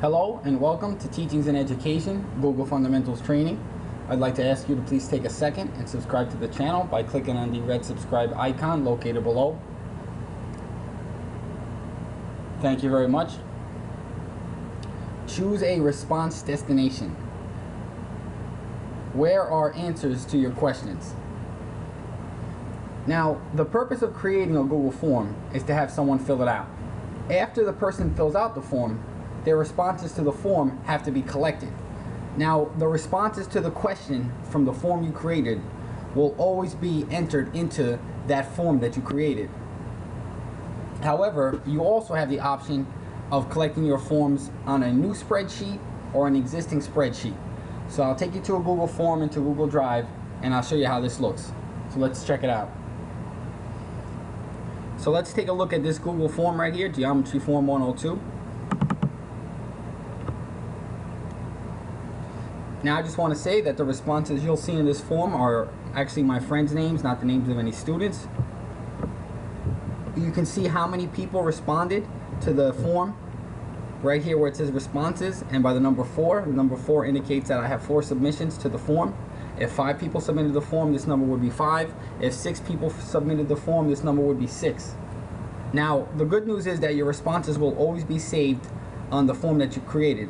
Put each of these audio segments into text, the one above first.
Hello and welcome to Teachings in Education, Google Fundamentals Training. I'd like to ask you to please take a second and subscribe to the channel by clicking on the red subscribe icon located below. Thank you very much. Choose a response destination. Where are answers to your questions? Now, the purpose of creating a Google form is to have someone fill it out. After the person fills out the form, their responses to the form have to be collected. Now, the responses to the question from the form you created will always be entered into that form that you created. However, you also have the option of collecting your forms on a new spreadsheet or an existing spreadsheet. So I'll take you to a Google form into Google Drive and I'll show you how this looks. So let's check it out. So let's take a look at this Google form right here, Geometry Form 102. Now I just want to say that the responses you'll see in this form are actually my friends' names, not the names of any students. You can see how many people responded to the form right here where it says responses, and by the number 4. The number 4 indicates that I have 4 submissions to the form. If 5 people submitted the form, this number would be 5. If 6 people submitted the form, this number would be 6. Now, the good news is that your responses will always be saved on the form that you created.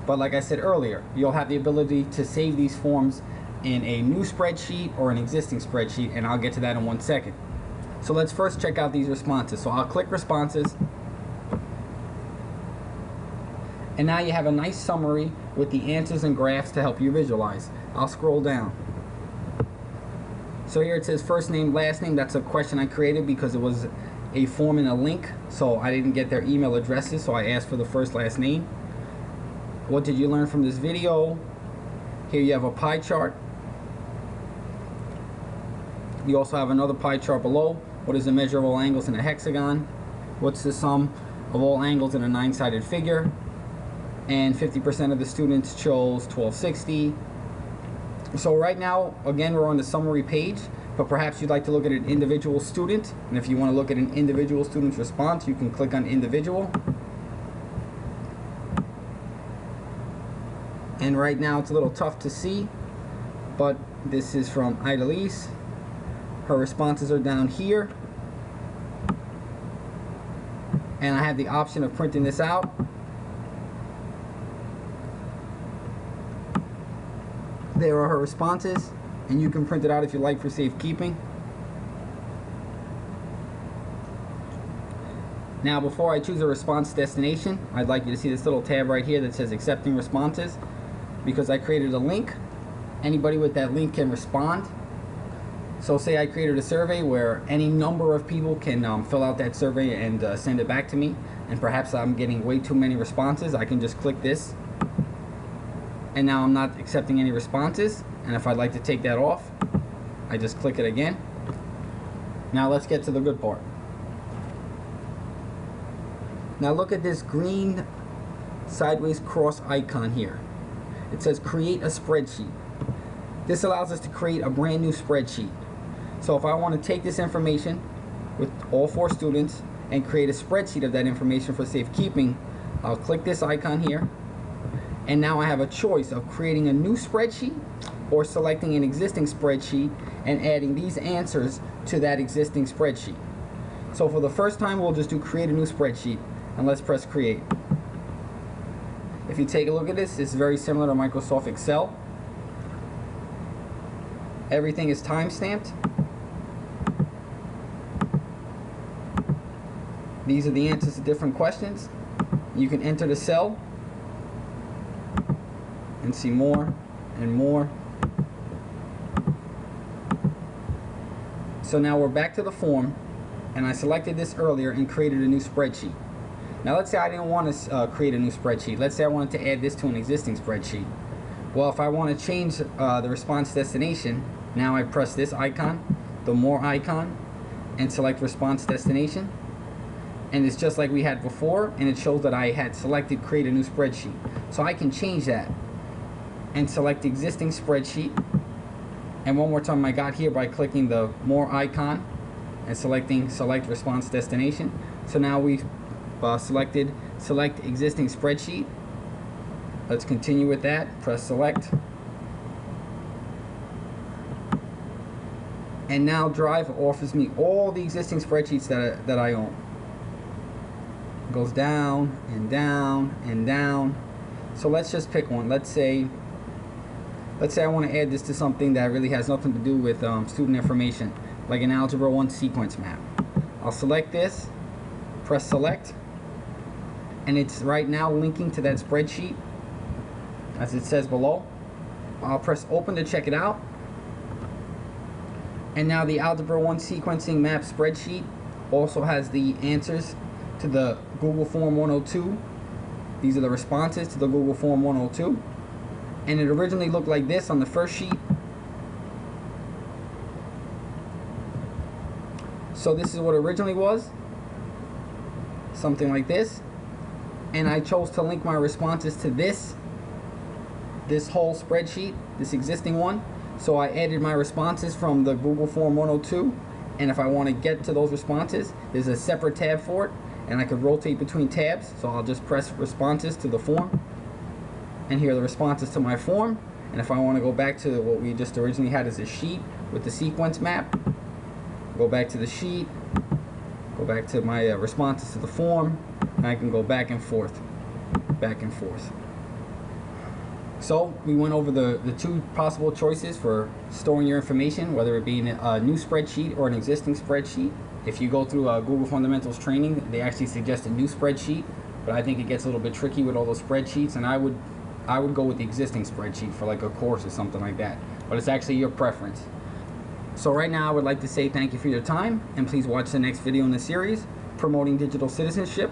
But like I said earlier, you'll have the ability to save these forms in a new spreadsheet or an existing spreadsheet, and I'll get to that in 1 second. So let's first check out these responses. So I'll click responses. And now you have a nice summary with the answers and graphs to help you visualize. I'll scroll down. So here it says first name, last name. That's a question I created because it was a form and a link. So I didn't get their email addresses, so I asked for the first, last name. What did you learn from this video? Here you have a pie chart. You also have another pie chart below. What is the measure of all angles in a hexagon? What's the sum of all angles in a 9-sided figure? And 50% of the students chose 1260. So right now, again, we're on the summary page, but perhaps you'd like to look at an individual student. And if you want to look at an individual student's response, you can click on individual. And right now it's a little tough to see, but this is from Idalise. Her responses are down here. And I have the option of printing this out. There are her responses, and you can print it out if you like for safekeeping. Now, before I choose a response destination, I'd like you to see this little tab right here that says accepting responses. Because I created a link, anybody with that link can respond. So say I created a survey where any number of people can fill out that survey and send it back to me, and perhaps I'm getting way too many responses. I can just click this, and now I'm not accepting any responses. And if I'd like to take that off, I just click it again. Now let's get to the good part. Now look at this green sideways cross icon here. It says create a spreadsheet. This allows us to create a brand new spreadsheet. So if I want to take this information with all 4 students and create a spreadsheet of that information for safekeeping, I'll click this icon here. And now I have a choice of creating a new spreadsheet or selecting an existing spreadsheet and adding these answers to that existing spreadsheet. So for the first time, we'll just do create a new spreadsheet, and let's press create. If you take a look at this, it's very similar to Microsoft Excel. Everything is time-stamped. These are the answers to different questions. You can enter the cell and see more and more. So now we're back to the form, and I selected this earlier and created a new spreadsheet. Now let's say I didn't want to create a new spreadsheet. Let's say I wanted to add this to an existing spreadsheet. Well, if I want to change the response destination, now I press this icon, the more icon, and select response destination. And it's just like we had before, and it shows that I had selected create a new spreadsheet. So I can change that and select existing spreadsheet. And one more time I got here by clicking the more icon and selecting select response destination. So now we've select existing spreadsheet, Let's continue with that. Press select. And now Drive offers me all the existing spreadsheets that I own. It goes down and down and down. So let's just pick one. Let's say I want to add this to something that really has nothing to do with student information, like an Algebra 1 sequence map. I'll select this, press select, and it's right now linking to that spreadsheet as it says below. I'll press open to check it out. And now the Algebra 1 sequencing map spreadsheet also has the answers to the Google Form 102. These are the responses to the Google Form 102. And it originally looked like this on the first sheet. So this is what it originally was. Something like this. And I chose to link my responses to this whole spreadsheet, this existing one. So I added my responses from the Google Form 102. And if I want to get to those responses, there's a separate tab for it. And I could rotate between tabs. So I'll just press responses to the form. And here are the responses to my form. And if I want to go back to what we just originally had as a sheet with the sequence map, go back to the sheet, go back to my responses to the form, and I can go back and forth, back and forth. So we went over the two possible choices for storing your information, whether it be in a new spreadsheet or an existing spreadsheet. If you go through Google Fundamentals training, they actually suggest a new spreadsheet, but I think it gets a little bit tricky with all those spreadsheets, and I would go with the existing spreadsheet for like a course or something like that. But it's actually your preference. So right now I would like to say thank you for your time, and please watch the next video in the series, Promoting Digital Citizenship.